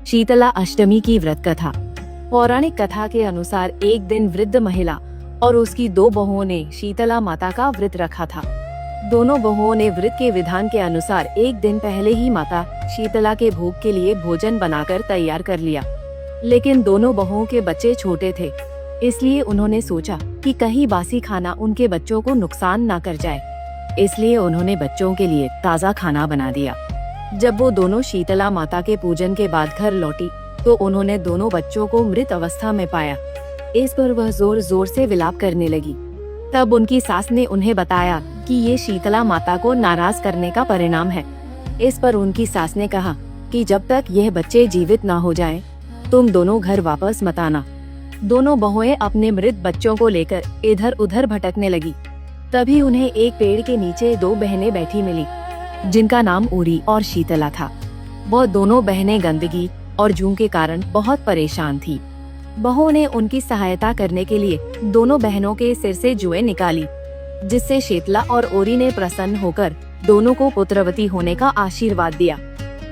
शीतला अष्टमी की व्रत कथा। पौराणिक कथा के अनुसार एक दिन वृद्ध महिला और उसकी दो बहुओं ने शीतला माता का व्रत रखा था। दोनों बहुओं ने व्रत के विधान के अनुसार एक दिन पहले ही माता शीतला के भोग के लिए भोजन बनाकर तैयार कर लिया। लेकिन दोनों बहुओं के बच्चे छोटे थे, इसलिए उन्होंने सोचा कि कहीं बासी खाना उनके बच्चों को नुकसान न कर जाए, इसलिए उन्होंने बच्चों के लिए ताज़ा खाना बना दिया। जब वो दोनों शीतला माता के पूजन के बाद घर लौटी तो उन्होंने दोनों बच्चों को मृत अवस्था में पाया। इस पर वह जोर जोर से विलाप करने लगी। तब उनकी सास ने उन्हें बताया कि ये शीतला माता को नाराज करने का परिणाम है। इस पर उनकी सास ने कहा कि जब तक यह बच्चे जीवित ना हो जाएं, तुम दोनों घर वापस मत आना। दोनों बहुएं अपने मृत बच्चों को लेकर इधर उधर भटकने लगी। तभी उन्हें एक पेड़ के नीचे दो बहनें बैठी मिली, जिनका नाम उरी और शीतला था। वह दोनों बहनें गंदगी और जूं के कारण बहुत परेशान थी। बहुओं ने उनकी सहायता करने के लिए दोनों बहनों के सिर से जुएं निकाली, जिससे शीतला और ओरी ने प्रसन्न होकर दोनों को पुत्रवती होने का आशीर्वाद दिया।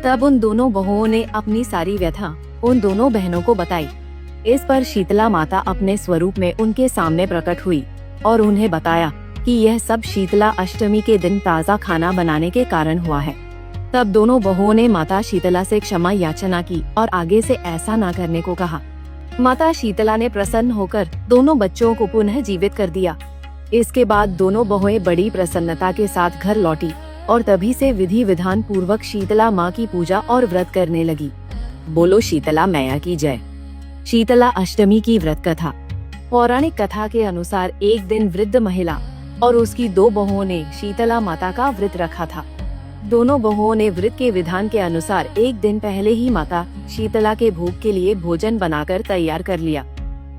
तब उन दोनों बहुओं ने अपनी सारी व्यथा उन दोनों बहनों को बताई। इस पर शीतला माता अपने स्वरूप में उनके सामने प्रकट हुई और उन्हें बताया कि यह सब शीतला अष्टमी के दिन ताज़ा खाना बनाने के कारण हुआ है। तब दोनों बहुओं ने माता शीतला से क्षमा याचना की और आगे से ऐसा न करने को कहा। माता शीतला ने प्रसन्न होकर दोनों बच्चों को पुनः जीवित कर दिया। इसके बाद दोनों बहुएं बड़ी प्रसन्नता के साथ घर लौटी और तभी से विधि विधान पूर्वक शीतला माँ की पूजा और व्रत करने लगी। बोलो शीतला मैया की जय। शीतला अष्टमी की व्रत कथा। पौराणिक कथा के अनुसार एक दिन वृद्ध महिला और उसकी दो बहुओं ने शीतला माता का व्रत रखा था। दोनों बहुओं ने व्रत के विधान के अनुसार एक दिन पहले ही माता शीतला के भोग के लिए भोजन बनाकर तैयार कर लिया।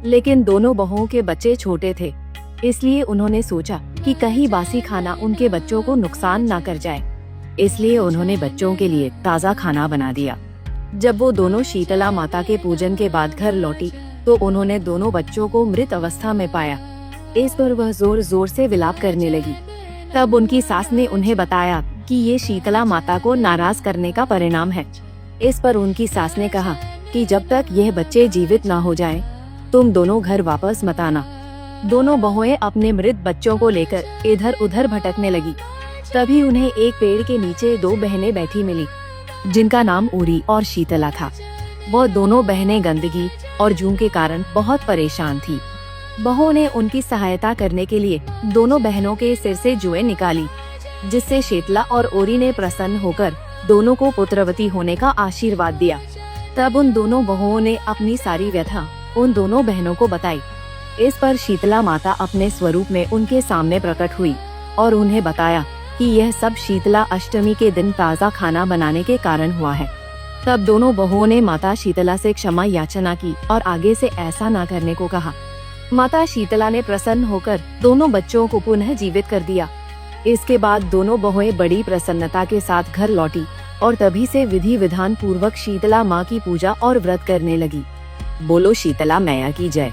लेकिन दोनों बहुओं के बच्चे छोटे थे, इसलिए उन्होंने सोचा कि कहीं बासी खाना उनके बच्चों को नुकसान न कर जाए, इसलिए उन्होंने बच्चों के लिए ताज़ा खाना बना दिया। जब वो दोनों शीतला माता के पूजन के बाद घर लौटी तो उन्होंने दोनों बच्चों को मृत अवस्था में पाया। इस पर वह जोर जोर से विलाप करने लगी। तब उनकी सास ने उन्हें बताया कि ये शीतला माता को नाराज करने का परिणाम है। इस पर उनकी सास ने कहा कि जब तक यह बच्चे जीवित ना हो जाएं, तुम दोनों घर वापस मत आना। दोनों बहुएं अपने मृत बच्चों को लेकर इधर उधर भटकने लगी। तभी उन्हें एक पेड़ के नीचे दो बहनें बैठी मिली, जिनका नाम उरी और शीतला था। वह दोनों बहनें गंदगी और जूं के कारण बहुत परेशान थी। बहुओं ने उनकी सहायता करने के लिए दोनों बहनों के सिर से जुएं निकाली, जिससे शीतला और ओरी ने प्रसन्न होकर दोनों को पुत्रवती होने का आशीर्वाद दिया। तब उन दोनों बहुओं ने अपनी सारी व्यथा उन दोनों बहनों को बताई। इस पर शीतला माता अपने स्वरूप में उनके सामने प्रकट हुई और उन्हें बताया कि यह सब शीतला अष्टमी के दिन ताज़ा खाना बनाने के कारण हुआ है। तब दोनों बहुओं ने माता शीतला से क्षमा याचना की और आगे से ऐसा न करने को कहा। माता शीतला ने प्रसन्न होकर दोनों बच्चों को पुनः जीवित कर दिया। इसके बाद दोनों बहुएं बड़ी प्रसन्नता के साथ घर लौटी और तभी से विधि विधान पूर्वक शीतला माँ की पूजा और व्रत करने लगी। बोलो शीतला मैया की जय।